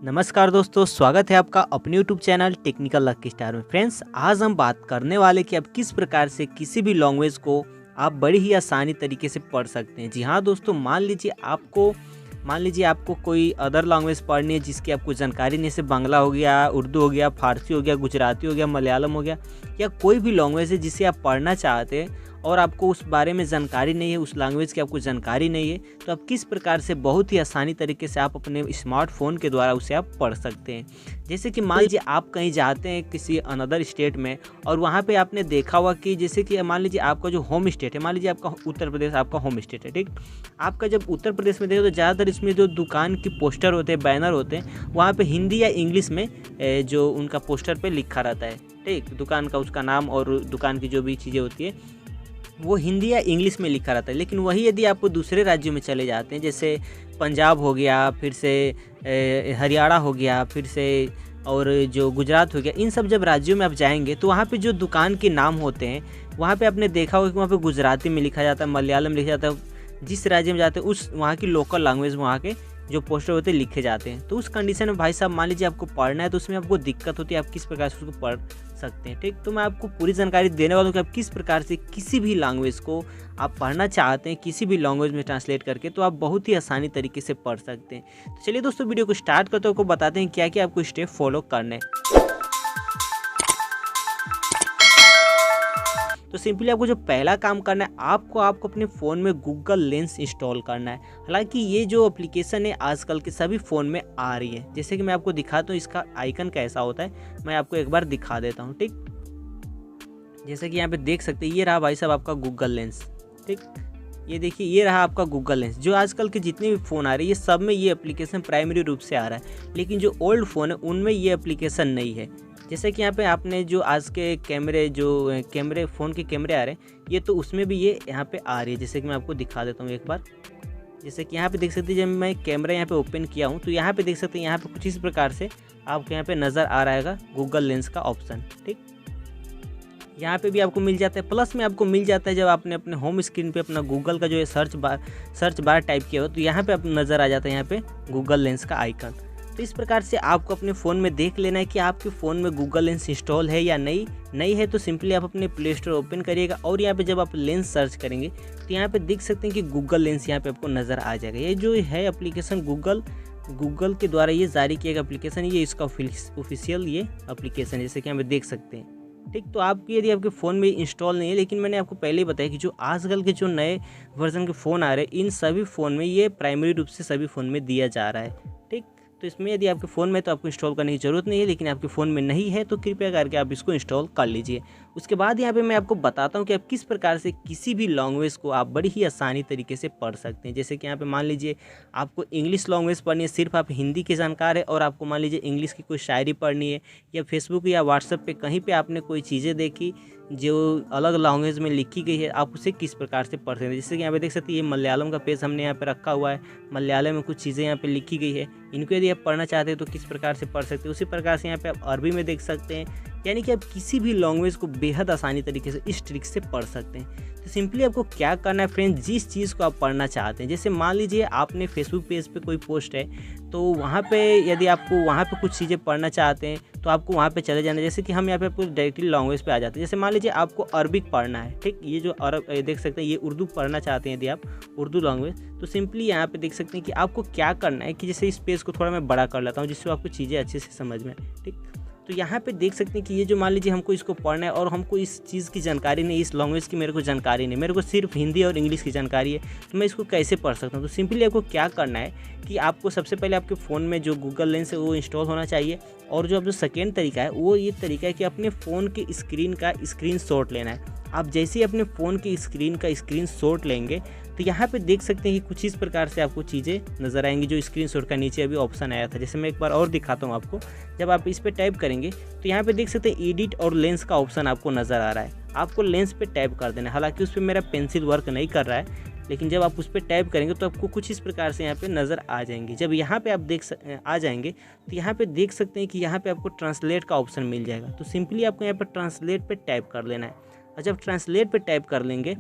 नमस्कार दोस्तों, स्वागत है आपका अपने YouTube channel technical lucky star में। फ्रेंड्स, आज हम बात करने वाले कि आप किस प्रकार से किसी भी लैंग्वेज को आप बड़ी ही आसानी तरीके से पढ़ सकते हैं। जी हाँ दोस्तों, मान लीजिए आपको कोई अदर लैंग्वेज पढ़नी है जिसकी आपको जानकारी नहीं, जैसे बांग्ला हो गया, उर्दू हो गया, फारसी हो गया, गुजराती हो गया, मलयालम हो गया, या कोई भी लैंग्वेज है जिसे आप पढ़ना चाहते हैं और आपको उस बारे में जानकारी नहीं है, उस लैंग्वेज की आपको जानकारी नहीं है, तो आप किस प्रकार से बहुत ही आसानी तरीके से आप अपने स्मार्टफोन के द्वारा उसे आप पढ़ सकते हैं। जैसे कि मान लीजिए आप कहीं जाते हैं किसी अनदर स्टेट में और वहाँ पे आपने देखा हुआ कि जैसे कि मान लीजिए आपका जो होम स्टेट है, मान लीजिए आपका उत्तर प्रदेश आपका होम स्टेट है, ठीक। आपका जब उत्तर प्रदेश में देखो तो ज़्यादातर इसमें जो दुकान की पोस्टर होते हैं, बैनर होते हैं, वहाँ पे हिंदी या इंग्लिश में जो उनका पोस्टर पे लिखा रहता है, ठीक। दुकान का उसका नाम और दुकान की जो भी चीज़ें होती है वो हिंदी या इंग्लिश में लिखा रहता है। लेकिन वही यदि आप दूसरे राज्यों में चले जाते हैं, जैसे पंजाब हो गया, फिर से हरियाणा हो गया, फिर से और जो गुजरात हो गया, इन सब जब राज्यों में आप जाएंगे तो वहाँ पे जो दुकान के नाम होते हैं वहाँ पे आपने देखा होगा कि वहाँ पे गुजराती में लिखा जाता है, मलयालम लिखा जाता है। जिस राज्य में जाते हैं उस वहाँ की लोकल लैंग्वेज वहाँ के जो पोस्टर होते हैं लिखे जाते हैं। तो उस कंडीशन में भाई साहब मान लीजिए आपको पढ़ना है तो उसमें आपको दिक्कत होती है, आप किस प्रकार से उसको पढ़ सकते हैं, ठीक। तो मैं आपको पूरी जानकारी देने वाला हूँ कि आप किस प्रकार से किसी भी लैंग्वेज को आप पढ़ना चाहते हैं, किसी भी लैंग्वेज में ट्रांसलेट करके, तो आप बहुत ही आसानी तरीके से पढ़ सकते हैं। तो चलिए दोस्तों, वीडियो को स्टार्ट करते हैं, आपको बताते हैं क्या क्या आपको स्टेप फॉलो करने हैं। तो सिंपली आपको जो पहला काम करना है, आपको अपने फ़ोन में गूगल लेंस इंस्टॉल करना है। हालांकि ये जो एप्लीकेशन है आजकल के सभी फ़ोन में आ रही है। जैसे कि मैं आपको दिखाता हूँ इसका आइकन कैसा होता है, मैं आपको एक बार दिखा देता हूँ, ठीक। जैसे कि यहाँ पे देख सकते हैं, ये रहा भाई साहब आपका गूगल लेंस, ठीक। ये देखिए, ये रहा आपका गूगल लेंस। जो आजकल के जितने भी फ़ोन आ रहे हैं ये सब में ये एप्लीकेशन प्राइमरी रूप से आ रहा है, लेकिन जो ओल्ड फ़ोन है उनमें ये एप्लीकेशन नहीं है। जैसे कि यहाँ पे आपने जो आज के कैमरे फ़ोन के कैमरे आ रहे हैं, ये तो उसमें भी ये यहाँ पे आ रही है। जैसे कि मैं आपको दिखा देता हूँ एक बार। जैसे कि यहाँ पे देख सकते हैं, जब मैं कैमरा यहाँ पे ओपन किया हूँ तो यहाँ पे देख सकते हैं, यहाँ पे कुछ इस प्रकार से आपको यहाँ पे नज़र आ रहा है गूगल लेंस का ऑप्शन, ठीक। यहाँ पे भी आपको मिल जाता है, प्लस में आपको मिल जाता है जब आपने अपने होम स्क्रीन पे अपना गूगल का जो है सर्च बार टाइप किया हो तो यहाँ पे आप नज़र आ जाता है यहाँ पे गूगल लेंस का आइकन। तो इस प्रकार से आपको अपने फ़ोन में देख लेना है कि आपके फ़ोन में गूगल लेंस इंस्टॉल है या नहीं है। तो सिंपली आप अपने प्ले स्टोर ओपन करिएगा और यहाँ पे जब आप लेंस सर्च करेंगे तो यहाँ पे देख सकते हैं कि गूगल लेंस यहाँ पे आपको नज़र आ जाएगा। ये जो है एप्लीकेशन गूगल के द्वारा ये जारी किया गया एप्लीकेशन, ये इसका ऑफिशियल ये एप्लीकेशन, जैसे कि यहाँ पे देख सकते हैं, ठीक। तो आपकी यदि आपके फ़ोन में इंस्टॉल नहीं है, लेकिन मैंने आपको पहले ही बताया कि जो आजकल के जो नए वर्जन के फ़ोन आ रहे हैं इन सभी फ़ोन में ये प्राइमरी रूप से सभी फ़ोन में दिया जा रहा है, ठीक। तो इसमें यदि आपके फ़ोन में तो आपको इंस्टॉल करने की ज़रूरत नहीं है, लेकिन आपके फ़ोन में नहीं है तो कृपया करके आप इसको इंस्टॉल कर लीजिए। उसके बाद यहाँ पे मैं आपको बताता हूँ कि आप किस प्रकार से किसी भी लैंग्वेज को आप बड़ी ही आसानी तरीके से पढ़ सकते हैं। जैसे कि यहाँ पे मान लीजिए आपको इंग्लिश लैंग्वेज पढ़नी है, सिर्फ आप हिंदी के जानकार है और आपको मान लीजिए इंग्लिश की कोई शायरी पढ़नी है, या फेसबुक या व्हाट्सएप पे कहीं पे आपने कोई चीज़ें देखी जो अलग लैंग्वेज में लिखी गई है, आप उसे किस प्रकार से पढ़ सकते हैं। जैसे कि यहाँ पे देख सकते हैं, ये मलयालम का पेज हमने यहाँ पे रखा हुआ है, मलयालम में कुछ चीज़ें यहाँ पे लिखी गई है, इनको यदि आप पढ़ना चाहते हैं तो किस प्रकार से पढ़ सकते हैं। उसी प्रकार से यहाँ पे आप अरबी में देख सकते हैं, यानी कि आप किसी भी लैंग्वेज को बेहद आसानी तरीके से इस ट्रिक से पढ़ सकते हैं। तो सिंपली आपको क्या करना है फ्रेंड्स, जिस चीज़ को आप पढ़ना चाहते हैं, जैसे मान लीजिए आपने फेसबुक पेज पे कोई पोस्ट है तो वहाँ पे यदि आपको वहाँ पे कुछ चीज़ें पढ़ना चाहते हैं तो आपको वहाँ पे चले जाना है। जैसे कि हम यहाँ पे आपको डायरेक्टली लैंग्वेज पे आ जाते हैं। जैसे मान लीजिए आपको अरबिक पढ़ना है, ठीक। ये जो देख सकते हैं, ये उर्दू पढ़ना चाहते हैं यदि आप उर्दू लैंग्वेज, तो सिंपली यहाँ पे देख सकते हैं कि आपको क्या करना है कि जैसे इस पेज को थोड़ा मैं बड़ा कर लेता हूँ जिससे आपको चीज़ें अच्छे से समझ में, ठीक। तो यहाँ पे देख सकते हैं कि ये जो मान लीजिए हमको इसको पढ़ना है और हमको इस चीज़ की जानकारी नहीं, इस लैंग्वेज की मेरे को जानकारी नहीं, मेरे को सिर्फ हिंदी और इंग्लिश की जानकारी है, तो मैं इसको कैसे पढ़ सकता हूँ। तो सिंपली आपको क्या करना है कि आपको सबसे पहले आपके फ़ोन में जो गूगल लेंस है वो इंस्टॉल होना चाहिए, और जो अब जो सेकेंड तरीका है वो ये तरीका है कि अपने फ़ोन के स्क्रीन का स्क्रीनशॉट लेना है। आप जैसे ही अपने फ़ोन की स्क्रीन का स्क्रीनशॉट लेंगे तो यहाँ पे देख सकते हैं कि कुछ इस प्रकार से आपको चीज़ें नज़र आएंगी, जो स्क्रीनशॉट का नीचे अभी ऑप्शन आया था। जैसे मैं एक बार और दिखाता हूँ आपको, जब आप इस पर टाइप करेंगे तो यहाँ पे देख सकते हैं एडिट और लेंस का ऑप्शन आपको नज़र आ रहा है। आपको लेंस पे टाइप कर देना है, हालांकि उस पर मेरा पेंसिल वर्क नहीं कर रहा है, लेकिन जब आप उस पर टाइप करेंगे तो आपको कुछ इस प्रकार से यहाँ पे नज़र आ जाएंगी। जब यहाँ पे आप आ जाएंगे तो यहाँ पे देख सकते हैं कि यहाँ पे आपको ट्रांसलेट का ऑप्शन मिल जाएगा। तो सिंपली आपको यहाँ पर ट्रांसलेट पे टाइप कर लेना है, और जब ट्रांसलेट पे टाइप कर लेंगे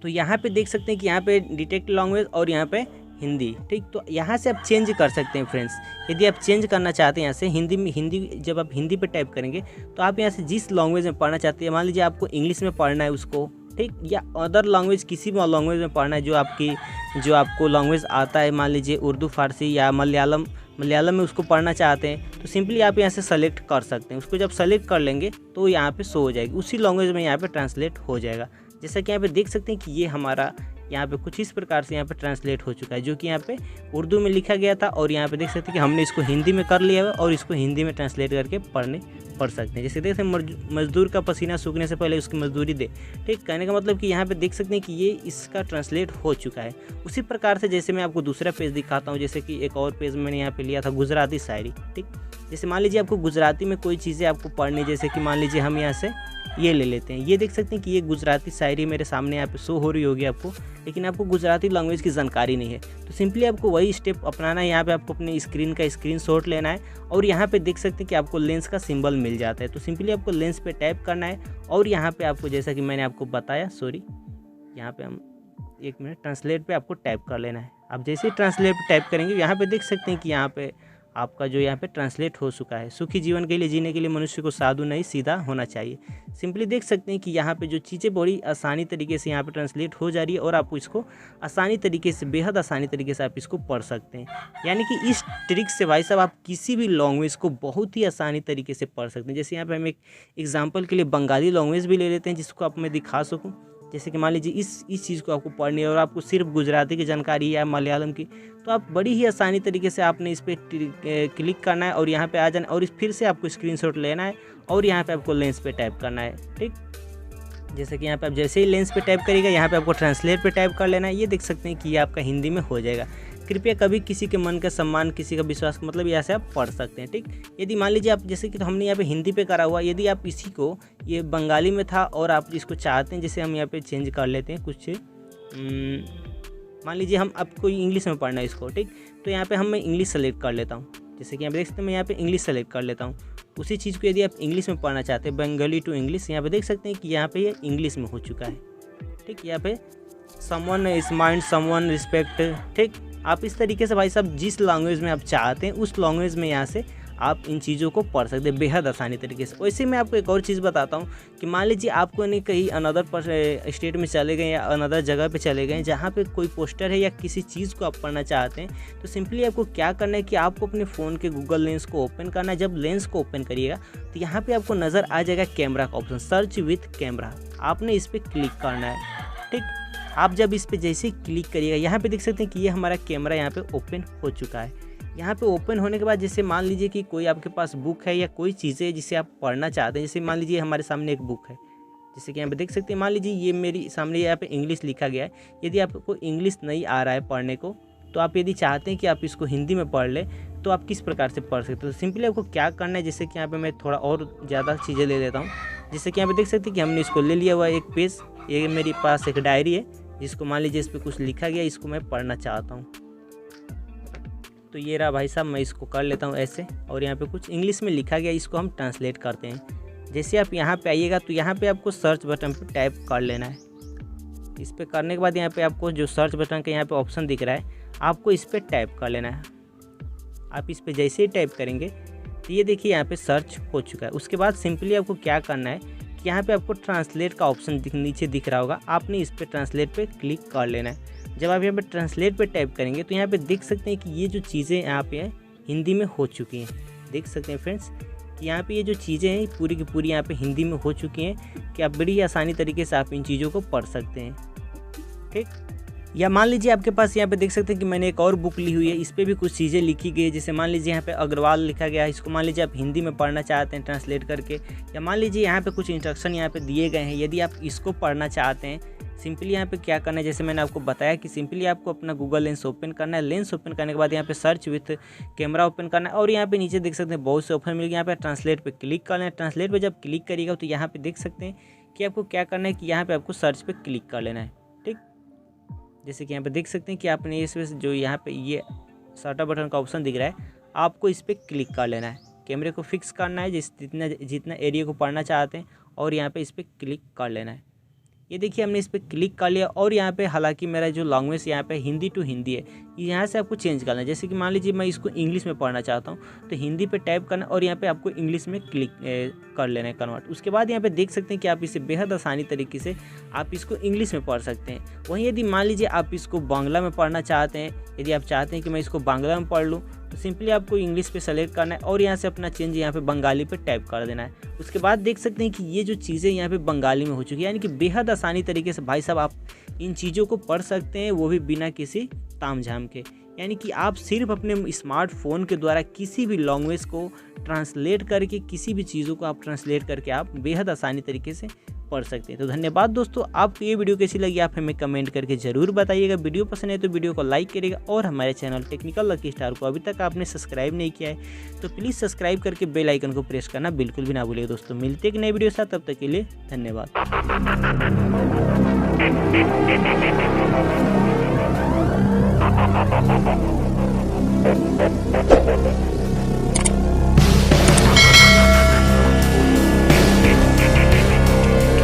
तो यहाँ पे देख सकते हैं कि यहाँ पे डिटेक्ट लैंग्वेज और यहाँ पे हिंदी, ठीक। तो यहाँ से आप चेंज कर सकते हैं फ्रेंड्स। यदि आप चेंज करना चाहते हैं यहाँ से हिंदी में, हिंदी जब आप हिंदी पे टाइप करेंगे तो आप यहाँ से जिस लैंग्वेज में पढ़ना चाहते हैं, मान लीजिए आपको इंग्लिश में पढ़ना है उसको, ठीक, या अदर लैंग्वेज किसी भी लैंग्वेज में पढ़ना है जो आपको लैंग्वेज आता है, मान लीजिए उर्दू, फारसी या मलयालम में उसको पढ़ना चाहते हैं, तो सिंपली आप यहाँ से सेलेक्ट कर सकते हैं। उसको जब सेलेक्ट कर लेंगे तो यहाँ पे शो हो जाएगी, उसी लैंग्वेज में यहाँ पे ट्रांसलेट हो जाएगा। जैसा कि यहाँ पे देख सकते हैं कि ये हमारा यहाँ पे कुछ इस प्रकार से यहाँ पे ट्रांसलेट हो चुका है, जो कि यहाँ पे उर्दू में लिखा गया था, और यहाँ पे देख सकते हैं कि हमने इसको हिंदी में कर लिया है और इसको हिंदी में ट्रांसलेट करके पढ़ सकते हैं। जैसे देखते हैं मजदूर का पसीना सूखने से पहले उसकी मजदूरी दे, ठीक। कहने का मतलब कि यहाँ पे देख सकते हैं कि ये इसका ट्रांसलेट हो चुका है। उसी प्रकार से जैसे मैं आपको दूसरा पेज दिखाता हूँ, जैसे कि एक और पेज मैंने यहाँ पे लिया था गुजराती शायरी, ठीक। जैसे मान लीजिए आपको गुजराती में कोई चीज़ें आपको पढ़नी, जैसे कि मान लीजिए हम यहाँ से ये ले लेते हैं। ये देख सकते हैं कि ये गुजराती शायरी मेरे सामने यहाँ पे शो हो रही होगी आपको, लेकिन आपको गुजराती लैंग्वेज की जानकारी नहीं है, तो सिंपली आपको वही स्टेप अपनाना है। यहाँ पे आपको अपनी स्क्रीन का स्क्रीनशॉट लेना है और यहाँ पे देख सकते हैं कि आपको लेंस का सिंबल मिल जाता है, तो सिंपली आपको लेंस पे टैप करना है और यहाँ पे आपको, जैसा कि मैंने आपको बताया, यहाँ पे हम 1 मिनट, ट्रांसलेट पे आपको टैप कर लेना है। आप जैसे ही ट्रांसलेट पे टैप करेंगे यहाँ पे देख सकते हैं कि यहाँ पे आपका जो यहाँ पे ट्रांसलेट हो चुका है। सुखी जीवन के लिए जीने के लिए मनुष्य को साधु नहीं सीधा होना चाहिए। सिंपली देख सकते हैं कि यहाँ पे जो चीज़ें बड़ी आसानी तरीके से यहाँ पे ट्रांसलेट हो जा रही है और आप इसको आसानी तरीके से, बेहद आसानी तरीके से आप इसको पढ़ सकते हैं। यानी कि इस ट्रिक से भाई साहब आप किसी भी लैंग्वेज को बहुत ही आसानी तरीके से पढ़ सकते हैं। जैसे यहाँ पर हम एक एग्जाम्पल के लिए बंगाली लैंग्वेज भी ले लेते हैं, जिसको आप मैं दिखा सकूँ। जैसे कि मान लीजिए इस चीज़ को आपको पढ़नी है और आपको सिर्फ गुजराती की जानकारी है या मलयालम की, तो आप बड़ी ही आसानी तरीके से आपने इस पर क्लिक करना है और यहाँ पे आ जाना, और फिर से आपको स्क्रीनशॉट लेना है और यहाँ पे आपको लेंस पे टाइप करना है, ठीक। जैसे कि यहाँ पे आप जैसे ही लेंस पे टाइप करिएगा, यहाँ पे आपको ट्रांसलेट पे टाइप कर लेना है। ये देख सकते हैं कि ये आपका हिंदी में हो जाएगा। कृपया कभी किसी के मन का सम्मान, किसी का विश्वास, मतलब यहाँ से आप पढ़ सकते हैं, ठीक। यदि मान लीजिए आप, जैसे कि तो हमने यहाँ पे हिंदी पे करा हुआ, यदि आप इसी को, ये बंगाली में था और आप इसको चाहते हैं, जैसे हम यहाँ पे चेंज कर लेते हैं कुछ, मान लीजिए हम आपको इंग्लिश में पढ़ना है इसको, ठीक। तो यहाँ पे मैं इंग्लिश सेलेक्ट कर लेता हूँ। जैसे कि यहाँ पे देख सकते हैं, मैं यहाँ पे इंग्लिश सेलेक्ट कर लेता हूँ। उसी चीज़ को यदि आप इंग्लिश में पढ़ना चाहते हैं, बंगाली टू इंग्लिश, यहाँ पे देख सकते हैं कि यहाँ पे ये इंग्लिश में हो चुका है, ठीक। यहाँ पे someone is mind, someone respect, ठीक। आप इस तरीके से भाई साहब जिस लैंग्वेज में आप चाहते हैं उस लैंग्वेज में यहाँ से आप इन चीज़ों को पढ़ सकते हैं बेहद आसानी तरीके से। वैसे मैं आपको एक और चीज़ बताता हूँ कि मान लीजिए आपको नहीं कहीं अनदर स्टेट में चले गए या अनदर जगह पे चले गए जहाँ पे कोई पोस्टर है या किसी चीज़ को आप पढ़ना चाहते हैं, तो सिंपली आपको क्या करना है कि आपको अपने फ़ोन के गूगल लेंस को ओपन करना है। जब लेंस को ओपन करिएगा तो यहाँ पर आपको नज़र आ जाएगा कैमरा का ऑप्शन, सर्च विथ कैमरा। आपने इस पर क्लिक करना है, ठीक। आप जब इस पे जैसे ही क्लिक करिएगा, यहाँ पे देख सकते हैं कि ये हमारा कैमरा यहाँ पे ओपन हो चुका है। यहाँ पे ओपन होने के बाद जैसे मान लीजिए कि कोई आपके पास बुक है या कोई चीज़ें है जिसे आप पढ़ना चाहते हैं, जैसे मान लीजिए हमारे सामने एक बुक है, जैसे कि यहाँ पे देख सकते हैं, मान लीजिए ये मेरी सामने यहाँ पे इंग्लिश लिखा गया है। यदि आपको इंग्लिश नहीं आ रहा है पढ़ने को, तो आप यदि चाहते हैं कि आप इसको हिंदी में पढ़ लें, तो आप किस प्रकार से पढ़ सकते हो। तो सिंपली आपको क्या करना है, जैसे कि यहाँ पे मैं थोड़ा और ज़्यादा चीज़ें ले लेता हूँ। जैसे कि यहाँ पे देख सकते हैं कि हमने इसको ले लिया हुआ है एक पेज, ये मेरे पास एक डायरी है जिसको मान लीजिए इस पर कुछ लिखा गया, इसको मैं पढ़ना चाहता हूँ। तो ये रहा भाई साहब, मैं इसको कर लेता हूँ ऐसे, और यहाँ पे कुछ इंग्लिश में लिखा गया, इसको हम ट्रांसलेट करते हैं। जैसे आप यहाँ पे आइएगा तो यहाँ पे आपको सर्च बटन पे टाइप कर लेना है। इस पर करने के बाद यहाँ पे आपको जो सर्च बटन का यहाँ पे ऑप्शन दिख रहा है, आपको इस पर टाइप कर लेना है। आप इस पर जैसे ही टाइप करेंगे तो ये देखिए यहाँ पे सर्च हो चुका है। उसके बाद सिंपली आपको क्या करना है कि यहाँ पे आपको ट्रांसलेट का ऑप्शन नीचे दिख रहा होगा, आपने इस पर ट्रांसलेट पे क्लिक कर लेना है। जब आप यहाँ पे ट्रांसलेट पे टाइप करेंगे तो यहाँ पे देख सकते हैं कि ये जो चीज़ें यहाँ पे हिंदी में हो चुकी हैं। देख सकते हैं फ्रेंड्स कि यहाँ पे ये जो चीज़ें हैं पूरी की पूरी यहाँ पे हिंदी में हो चुकी हैं, कि आप बड़ी आसानी तरीके से आप इन चीज़ों को पढ़ सकते हैं, ठीक। या मान लीजिए आपके पास यहाँ पे देख सकते हैं कि मैंने एक और बुक ली हुई है, इस पर भी कुछ चीज़ें लिखी गई है। जैसे मान लीजिए यहाँ पे अग्रवाल लिखा गया है, इसको मान लीजिए आप हिंदी में पढ़ना चाहते हैं ट्रांसलेट करके, या मान लीजिए यहाँ पे कुछ इंस्ट्रक्शन यहाँ पे दिए गए हैं, यदि आप इसको पढ़ना चाहते हैं, सिंपली यहाँ पे क्या करना है, जैसे मैंने आपको बताया कि सिंपली आपको अपना गूगल लेंस ओपन करना है। लेंस ओपन करने के बाद यहाँ पे सर्च विथ कैमरा ओपन करना है, और यहाँ पे नीचे देख सकते हैं बहुत से ऑप्शन मिल गए। यहाँ पे ट्रांसलेट पे क्लिक करना है। ट्रांसलेट पे जब क्लिक करिएगा तो यहाँ पे देख सकते हैं कि आपको क्या करना है कि यहाँ पे आपको सर्च पे क्लिक कर लेना है, ठीक। जैसे कि यहाँ पे देख सकते हैं कि आपने इसमें जो यहाँ पे ये शटर बटन का ऑप्शन दिख रहा है, आपको इस पर क्लिक कर लेना है। कैमरे को फिक्स करना है जितना एरिया को पढ़ना चाहते हैं, और यहाँ पे इस पर क्लिक कर लेना है। ये देखिए हमने इस पर क्लिक कर लिया और यहाँ पे हालांकि मेरा जो लैंग्वेज यहाँ पे हिंदी टू हिंदी है, यहाँ से आपको चेंज करना है। जैसे कि मान लीजिए मैं इसको इंग्लिश में पढ़ना चाहता हूँ तो हिंदी पे टाइप करना और यहाँ पे आपको इंग्लिश में क्लिक कर लेना है कन्वर्ट। उसके बाद यहाँ पे देख सकते हैं कि आप इसे बेहद आसानी तरीके से आप इसको इंग्लिश में पढ़ सकते हैं। वहीं यदि मान लीजिए आप इसको बांग्ला में पढ़ना चाहते हैं, यदि आप चाहते हैं कि मैं इसको बांग्ला में पढ़ लूँ तो सिंपली आपको इंग्लिश पे सेलेक्ट करना है और यहाँ से अपना चेंज यहाँ पे बंगाली पे टाइप कर देना है। उसके बाद देख सकते हैं कि ये जो चीज़ें यहाँ पे बंगाली में हो चुकी है, यानी कि बेहद आसानी तरीके से भाई साहब आप इन चीज़ों को पढ़ सकते हैं, वो भी बिना किसी तामझाम के। यानी कि आप सिर्फ अपने स्मार्टफोन के द्वारा किसी भी लैंग्वेज को ट्रांसलेट करके, किसी भी चीज़ों को आप ट्रांसलेट करके आप बेहद आसानी तरीके से पढ़ सकते हैं। तो धन्यवाद दोस्तों, आपको ये वीडियो कैसी लगी आप हमें कमेंट करके ज़रूर बताइएगा। वीडियो पसंद है तो वीडियो को लाइक करिएगा और हमारे चैनल टेक्निकल लकी स्टार को अभी तक आपने सब्सक्राइब नहीं किया है तो प्लीज़ सब्सक्राइब करके बेल आइकन को प्रेस करना बिल्कुल भी ना भूलिएगा। दोस्तों मिलते हैं एक नए वीडियो के साथ, तब तक के लिए धन्यवाद।